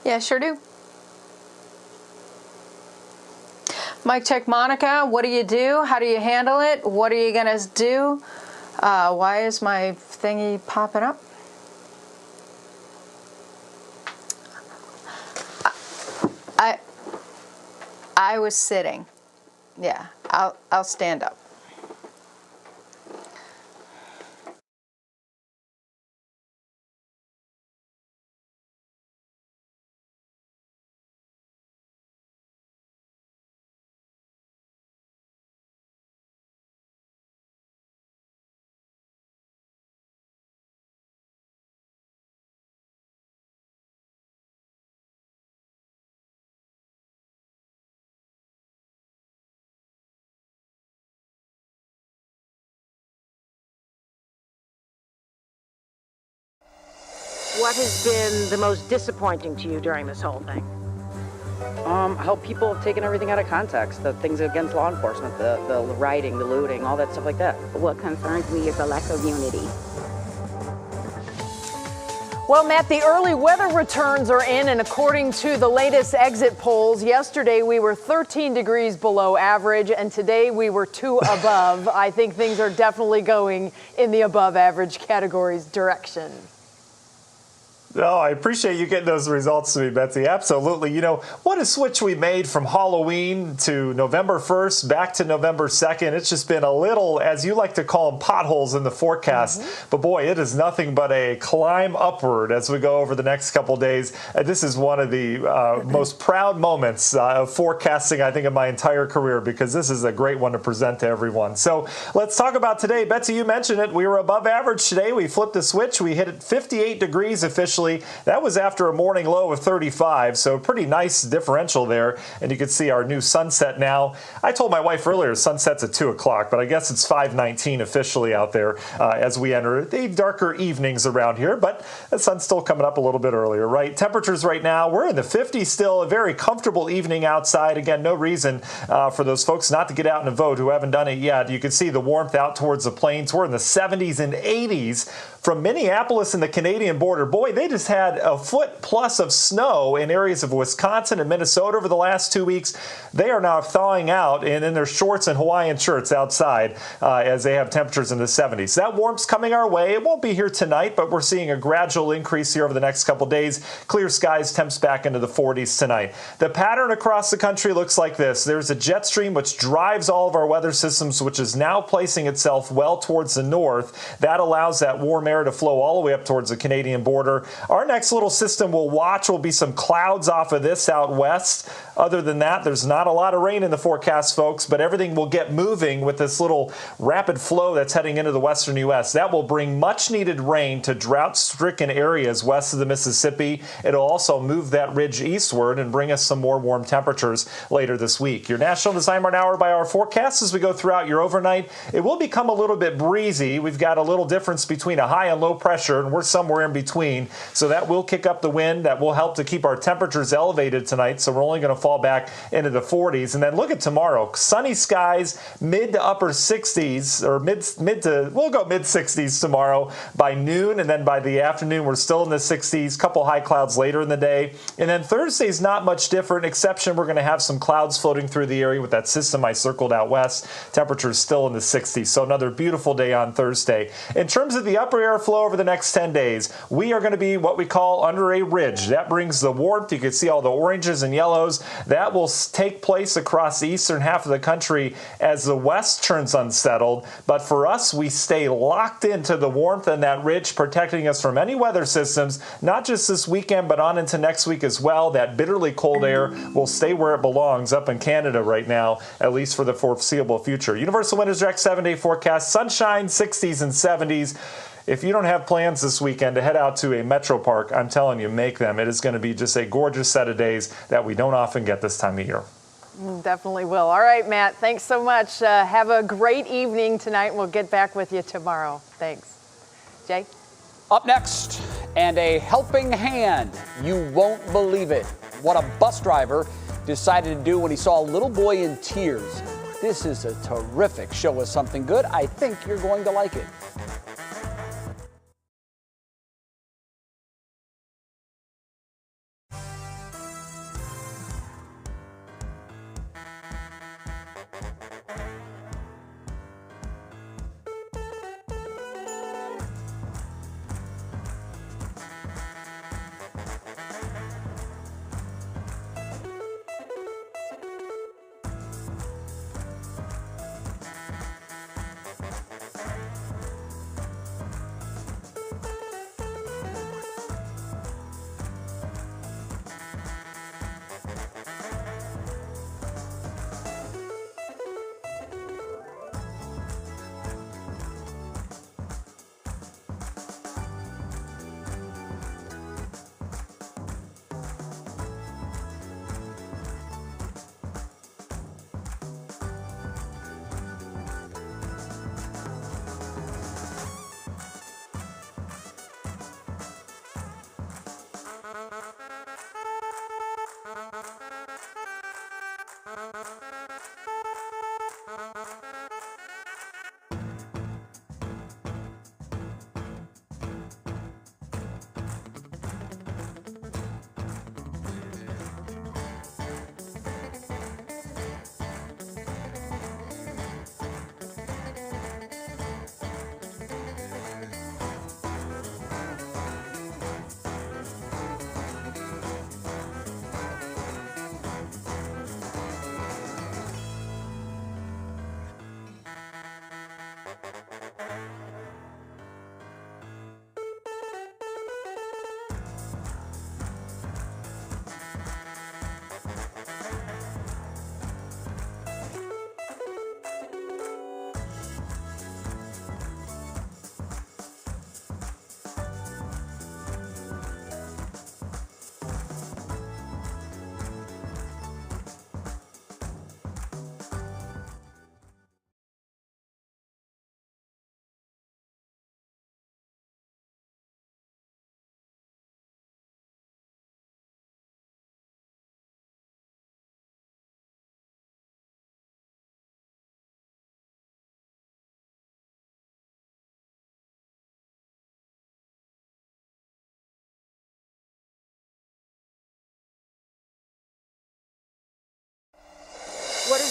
Yeah, sure do. Mic check, Monica. What do you do? How do you handle it? What are you going to do? Why is my thingy popping up? I was sitting. Yeah, I'll stand up. What has been the most disappointing to you during this whole thing? How people have taken everything out of context, the things against law enforcement, the rioting, the looting, all that stuff like that. What concerns me is the lack of unity. Well, Matt, the early weather returns are in, and according to the latest exit polls, yesterday we were 13 degrees below average, and today we were 2 above. I think things are definitely going in the above average categories direction. Oh, I appreciate you getting those results to me, Betsy. Absolutely. You know, what a switch we made from Halloween to November 1st back to November 2nd. It's just been a little, as you like to call them, potholes in the forecast. But boy, it is nothing but a climb upward as we go over the next couple days. This is one of the most proud moments of forecasting, I think, of my entire career, because this is a great one to present to everyone. So let's talk about today. Betsy, you mentioned it. We were above average today. We flipped the switch. We hit 58 degrees officially. That was after a morning low of 35, so pretty nice differential there. And you can see our new sunset now. I told my wife earlier sunset's at 2 o'clock, but I guess it's 5:19 officially out there as we enter the darker evenings around here. But the sun's still coming up a little bit earlier, right? Temperatures right now, we're in the 50s still, a very comfortable evening outside. Again, no reason for those folks not to get out and vote who haven't done it yet. You can see the warmth out towards the plains. We're in the 70s and 80s. From Minneapolis and the Canadian border, boy, they just had a foot plus of snow in areas of Wisconsin and Minnesota over the last 2 weeks. They are now thawing out and in their shorts and Hawaiian shirts outside as they have temperatures in the 70s. That warmth's coming our way. It won't be here tonight, but we're seeing a gradual increase here over the next couple days. Clear skies, temps back into the 40s tonight. The pattern across the country looks like this. There's a jet stream which drives all of our weather systems, which is now placing itself well towards the north. That allows that warm air to flow all the way up towards the Canadian border. Our next little system we'll watch will be some clouds off of this out west. Other than that, there's not a lot of rain in the forecast, folks, but everything will get moving with this little rapid flow that's heading into the western U.S. That will bring much needed rain to drought-stricken areas west of the Mississippi. It'll also move that ridge eastward and bring us some more warm temperatures later this week. Your National Design hour-by-hour forecast as we go throughout your overnight. It will become a little bit breezy. We've got a little difference between a high and low pressure, and we're somewhere in between. So that will kick up the wind. That will help to keep our temperatures elevated tonight. So we're only going to fall back into the 40s. And then look at tomorrow. Sunny skies, mid to upper 60s, or we'll go mid 60s tomorrow by noon. And then by the afternoon, we're still in the 60s. Couple high clouds later in the day. And then Thursday's not much different, exception we're going to have some clouds floating through the area with that system I circled out west. Temperatures still in the 60s. So another beautiful day on Thursday. In terms of the upper air flow over the next 10 days, we are going to be what we call under a ridge. That brings the warmth. You can see all the oranges and yellows. That will take place across the eastern half of the country as the west turns unsettled. But for us, we stay locked into the warmth and that ridge, protecting us from any weather systems, not just this weekend, but on into next week as well. That bitterly cold air will stay where it belongs up in Canada right now, at least for the foreseeable future. Universal Windows Direct 7-day forecast, sunshine, 60s and 70s. If you don't have plans this weekend to head out to a metro park, I'm telling you, make them. It is going to be just a gorgeous set of days that we don't often get this time of year. Definitely will. All right, Matt, thanks so much. Have a great evening tonight. We'll get back with you tomorrow. Thanks. Jay? Up next, and a helping hand. You won't believe it. What a bus driver decided to do when he saw a little boy in tears. This is a terrific show us something good. I think you're going to like it.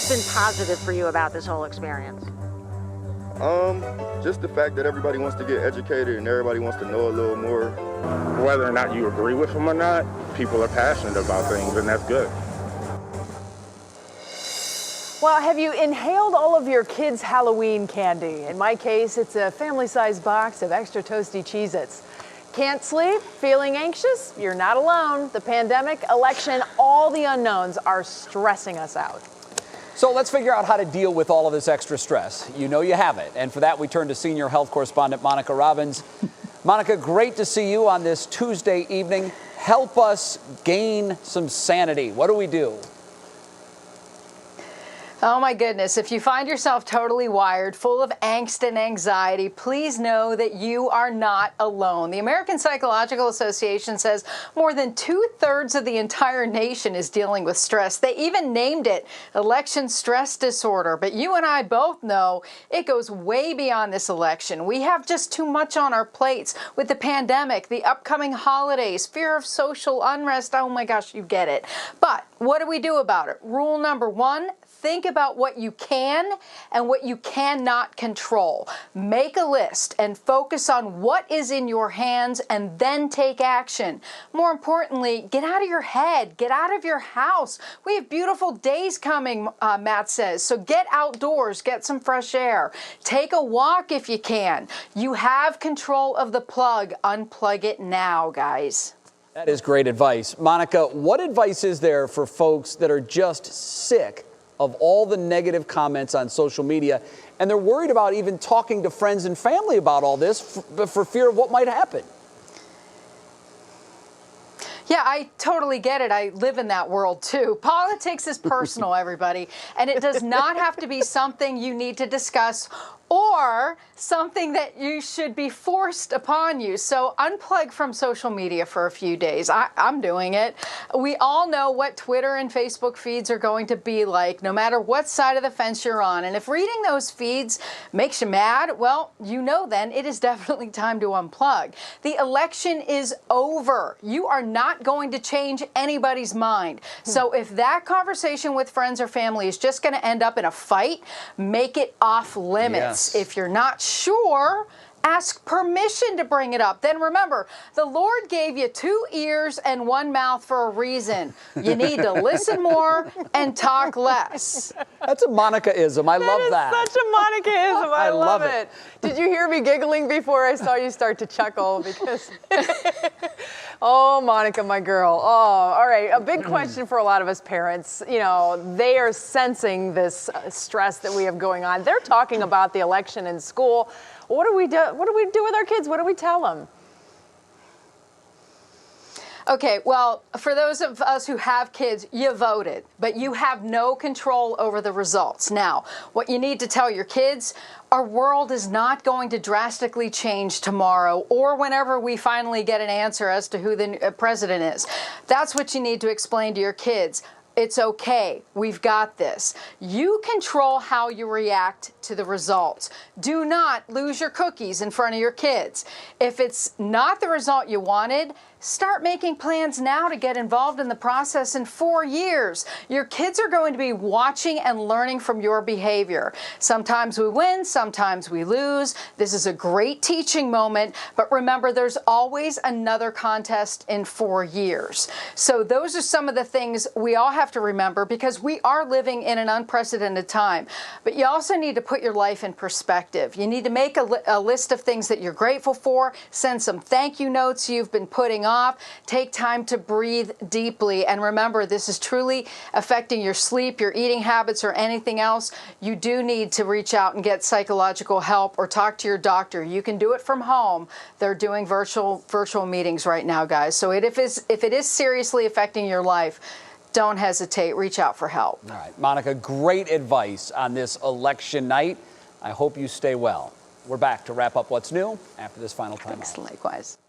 What's been positive for you about this whole experience? Just the fact that everybody wants to get educated and everybody wants to know a little more. Whether or not you agree with them or not, people are passionate about things, and that's good. Well, have you inhaled all of your kids' Halloween candy? In my case, it's a family-sized box of extra toasty Cheez-Its. Can't sleep? Feeling anxious? You're not alone. The pandemic, election, all the unknowns are stressing us out. So let's figure out how to deal with all of this extra stress. You know you have it. And for that, we turn to senior health correspondent Monica Robbins. Monica, great to see you on this Tuesday evening. Help us gain some sanity. What do we do? Oh my goodness, if you find yourself totally wired, full of angst and anxiety, please know that you are not alone. The American Psychological Association says more than 2/3 of the entire nation is dealing with stress. They even named it election stress disorder. But you and I both know it goes way beyond this election. We have just too much on our plates with the pandemic, the upcoming holidays, fear of social unrest. Oh my gosh, you get it. But what do we do about it? Rule number one, think about what you can and what you cannot control. Make a list and focus on what is in your hands and then take action. More importantly, get out of your head, get out of your house. We have beautiful days coming, Matt says, so get outdoors, get some fresh air. Take a walk if you can. You have control of the plug. Unplug it now, guys. That is great advice. Monica, what advice is there for folks that are just sick of all the negative comments on social media, and they're worried about even talking to friends and family about all this for fear of what might happen? Yeah, I totally get it. I live in that world too. Politics is personal, everybody, and it does not have to be something you need to discuss or something that you should be forced upon you. So unplug from social media for a few days. I'm doing it. We all know what Twitter and Facebook feeds are going to be like, no matter what side of the fence you're on. And if reading those feeds makes you mad, well, you know then it is definitely time to unplug. The election is over. You are not going to change anybody's mind. So if that conversation with friends or family is just going to end up in a fight, make it off limits. Yes. If you're not sure, ask permission to bring it up. Then remember, the Lord gave you 2 ears and 1 mouth for a reason. You need to listen more and talk less. That's a Monica-ism. I love that. Such a Monica-ism. I love it. Did you hear me giggling before I saw you start to chuckle? Because, oh, Monica, my girl. Oh, all right. A big question for a lot of us parents. You know, they are sensing this stress that we have going on. They're talking about the election in school. What do we do? What do we do with our kids? What do we tell them? Okay, well, for those of us who have kids, you voted, but you have no control over the results. Now, what you need to tell your kids, our world is not going to drastically change tomorrow or whenever we finally get an answer as to who the president is. That's what you need to explain to your kids. It's okay. We've got this. You control how you react to the results. Do not lose your cookies in front of your kids. If it's not the result you wanted, start making plans now to get involved in the process in 4 years. Your kids are going to be watching and learning from your behavior. Sometimes we win, sometimes we lose. This is a great teaching moment, but remember, there's always another contest in 4 years. So those are some of the things we all have to remember because we are living in an unprecedented time. But you also need to put your life in perspective. You need to make a list of things that you're grateful for, send some thank you notes you've been putting off, take time to breathe deeply. And remember, this is truly affecting your sleep, your eating habits, or anything else. You do need to reach out and get psychological help or talk to your doctor. You can do it from home. They're doing virtual meetings right now, guys. So if it is seriously affecting your life, don't hesitate. Reach out for help. All right, Monica, great advice on this election night. I hope you stay well. We're back to wrap up what's new after this final time. Thanks, likewise.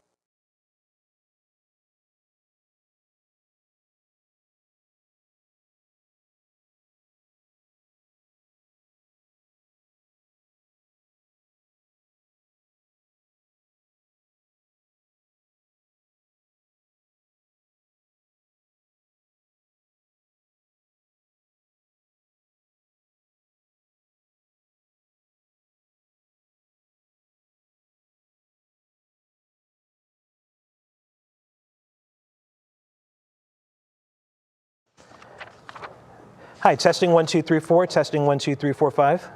Hi, testing 1 2 3 4. Testing 1 2 3 4 5.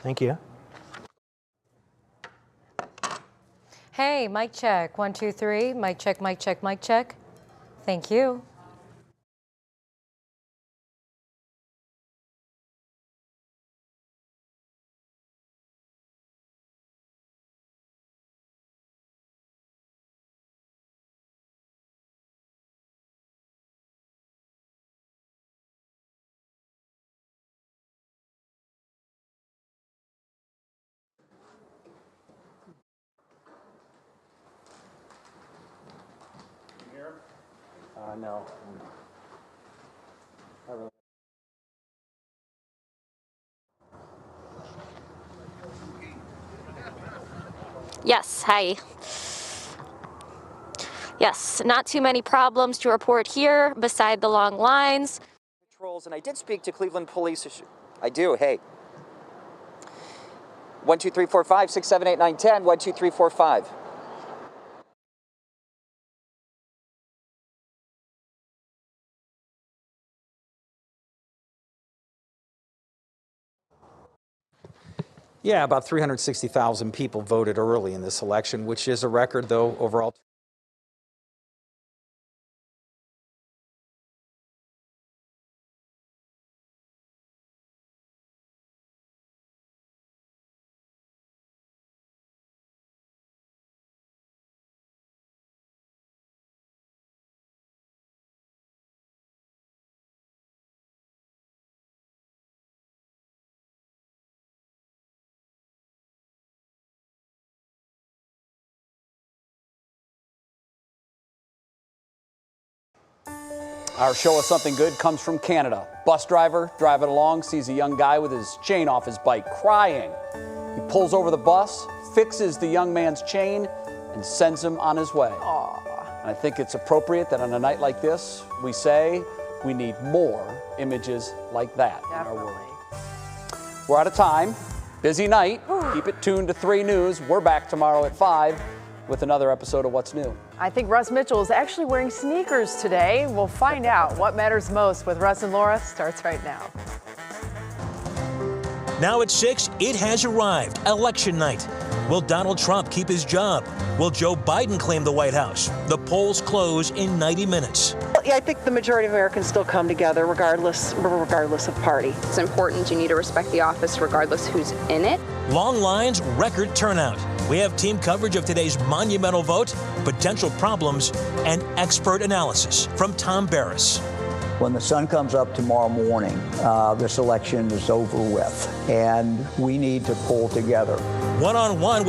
Thank you. Hey, mic check. 1 2 3. Mic check. Mic check. Mic check. Thank you. No. Yes, hi. Yes, not too many problems to report here beside the long lines. Patrols, and I did speak to Cleveland Police. I do, hey. 1 2 3 4 5 6 7 8 9 10. 1 2 3 4 5. Yeah, about 360,000 people voted early in this election, which is a record, though, overall. Our show of something good comes from Canada. Bus driver driving along sees a young guy with his chain off his bike crying. He pulls over the bus, fixes the young man's chain, and sends him on his way. And I think it's appropriate that on a night like this, we say we need more images like that in our world. We're out of time. Busy night. Keep it tuned to 3 News. We're back tomorrow at 5 with another episode of What's New. I think Russ Mitchell is actually wearing sneakers today. We'll find out what matters most with Russ and Laura. Starts right now. Now at 6, it has arrived. Election night. Will Donald Trump keep his job? Will Joe Biden claim the White House? The polls close in 90 minutes. Yeah, I think the majority of Americans still come together regardless of party. It's important. You need to respect the office regardless who's in it. Long lines, record turnout. We have team coverage of today's monumental vote, potential problems, and expert analysis from Tom Barris. When the sun comes up tomorrow morning, this election is over with, and we need to pull together. One-on-one